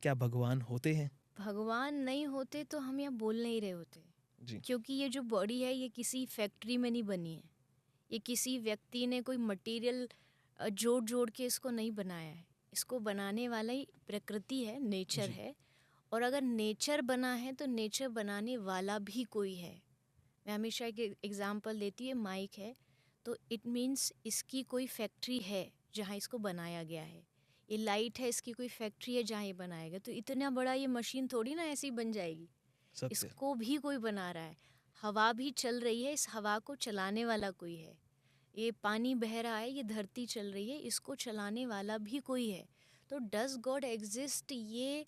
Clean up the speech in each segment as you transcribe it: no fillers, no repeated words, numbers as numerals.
क्या भगवान होते हैं? भगवान नहीं होते तो हम यहाँ बोल नहीं रहे होते, जी। क्योंकि ये जो बॉडी है ये किसी फैक्ट्री में नहीं बनी है। ये किसी व्यक्ति ने कोई मटेरियल जोड़ जोड़ के इसको नहीं बनाया है। इसको बनाने वाला ही प्रकृति है, नेचर जी। है। और अगर नेचर बना है तो नेचर बनाने वाला भी कोई है। मैं हमेशा एक एग्जांपल देती हूँ, माइक है तो इट मीन्स इसकी कोई फैक्ट्री है जहाँ इसको बनाया गया है। ये लाइट है, इसकी कोई फैक्ट्री है जहाँ ये बनाया गया। तो इतना बड़ा ये मशीन थोड़ी ना ऐसे ही बन जाएगी, सत्य। इसको भी कोई बना रहा है। हवा भी चल रही है, इस हवा को चलाने वाला कोई है। ये पानी बह रहा है, ये धरती चल रही है, इसको चलाने वाला भी कोई है। तो डज गॉड एग्जिस्ट, ये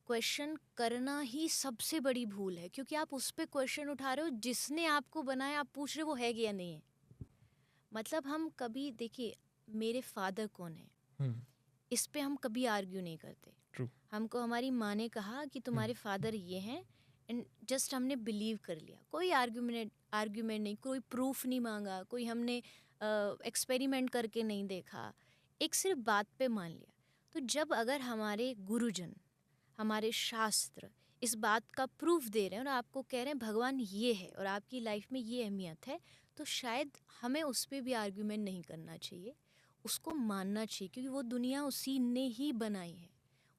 क्वेश्चन करना ही सबसे बड़ी भूल है, क्योंकि आप उस पर क्वेश्चन उठा रहे हो जिसने आपको बनाया, आप पूछ रहे हो वो है कि या नहीं है। मतलब हम कभी देखिए, मेरे फादर कौन है इस पे हम कभी आर्ग्यू नहीं करते। ट्रू। हमको हमारी माँ ने कहा कि तुम्हारे फादर ये हैं, एंड जस्ट हमने बिलीव कर लिया। कोई आर्ग्यूमेंट नहीं, कोई प्रूफ नहीं मांगा, कोई हमने एक्सपेरिमेंट करके नहीं देखा, एक सिर्फ बात पे मान लिया। तो जब अगर हमारे गुरुजन, हमारे शास्त्र इस बात का प्रूफ दे रहे हैं और आपको कह रहे हैं भगवान ये है और आपकी लाइफ में ये अहमियत है, तो शायद हमें उस पर भी आर्ग्यूमेंट नहीं करना चाहिए, उसको मानना चाहिए, क्योंकि वो दुनिया उसी ने ही बनाई है।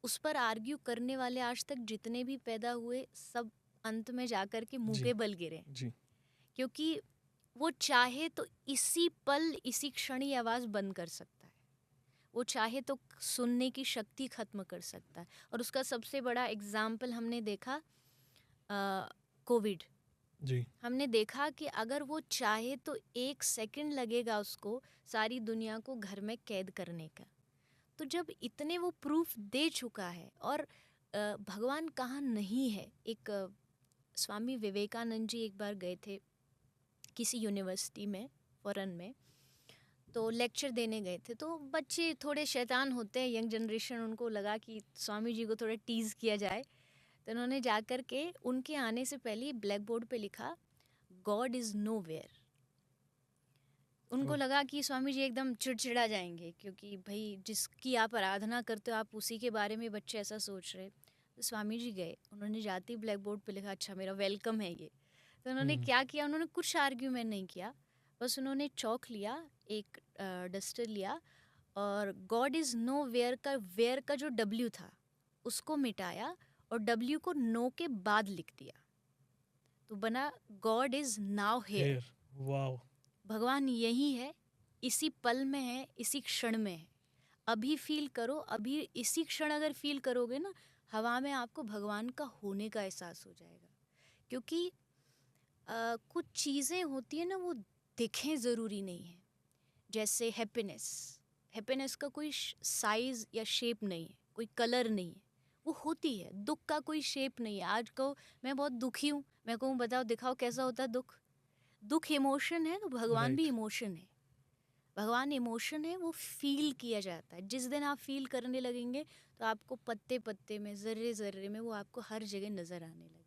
उस पर आर्ग्यू करने वाले आज तक जितने भी पैदा हुए, सब अंत में जाकर के मुंह जी। पे बल गिरे, जी। क्योंकि वो चाहे तो इसी पल इसी क्षण ही आवाज़ बंद कर सकता है। वो चाहे तो सुनने की शक्ति खत्म कर सकता है। और उसका सबसे बड़ा एग्जाम्पल हमने देखा कोविड। जी। हमने देखा कि अगर वो चाहे तो 1 सेकंड लगेगा उसको सारी दुनिया को घर में कैद करने का। तो जब इतने वो प्रूफ दे चुका है, और भगवान कहाँ नहीं है। एक स्वामी विवेकानंद जी एक बार गए थे किसी यूनिवर्सिटी में, फॉरेन में, तो लेक्चर देने गए थे। तो बच्चे थोड़े शैतान होते हैं, यंग जनरेशन, उनको लगा कि स्वामी जी को थोड़ा टीज़ किया जाए। तो उन्होंने जा कर के उनके आने से पहले ब्लैक बोर्ड पे लिखा, गॉड इज़ नो वेयर। उनको लगा कि स्वामी जी एकदम चिड़चिड़ा जाएंगे, क्योंकि भाई जिसकी आप आराधना करते हो आप उसी के बारे में बच्चे ऐसा सोच रहे। तो स्वामी जी गए, उन्होंने जाते ही ब्लैक बोर्ड पे लिखा, अच्छा मेरा वेलकम है ये। तो उन्होंने क्या किया, उन्होंने कुछ आर्ग्यूमेंट नहीं किया, बस उन्होंने चौक लिया, एक डस्टर लिया, और गॉड इज़ नो वेयर का वेयर का जो डब्ल्यू था उसको मिटाया और डब्ल्यू को नो के बाद लिख दिया, तो बना God is now here. Wow. भगवान यही है, इसी पल में है, इसी क्षण में है। अभी फील करो, अभी इसी क्षण अगर फील करोगे ना, हवा में आपको भगवान का होने का एहसास हो जाएगा। क्योंकि कुछ चीज़ें होती हैं ना, वो दिखें ज़रूरी नहीं है। जैसे हैप्पीनेस, हैप्पीनेस का कोई साइज़ या शेप नहीं है, कोई कलर नहीं है, वो होती है। दुख का कोई शेप नहीं है। आज कहो मैं बहुत दुखी हूँ, मैं कहूँ बताओ दिखाओ कैसा होता है दुख। दुख इमोशन है, तो भगवान भी राइट। इमोशन है। भगवान इमोशन है, वो फील किया जाता है। जिस दिन आप फील करने लगेंगे तो आपको पत्ते पत्ते में, ज़र्रे ज़र्रे में वो आपको हर जगह नज़र आने लगेगा।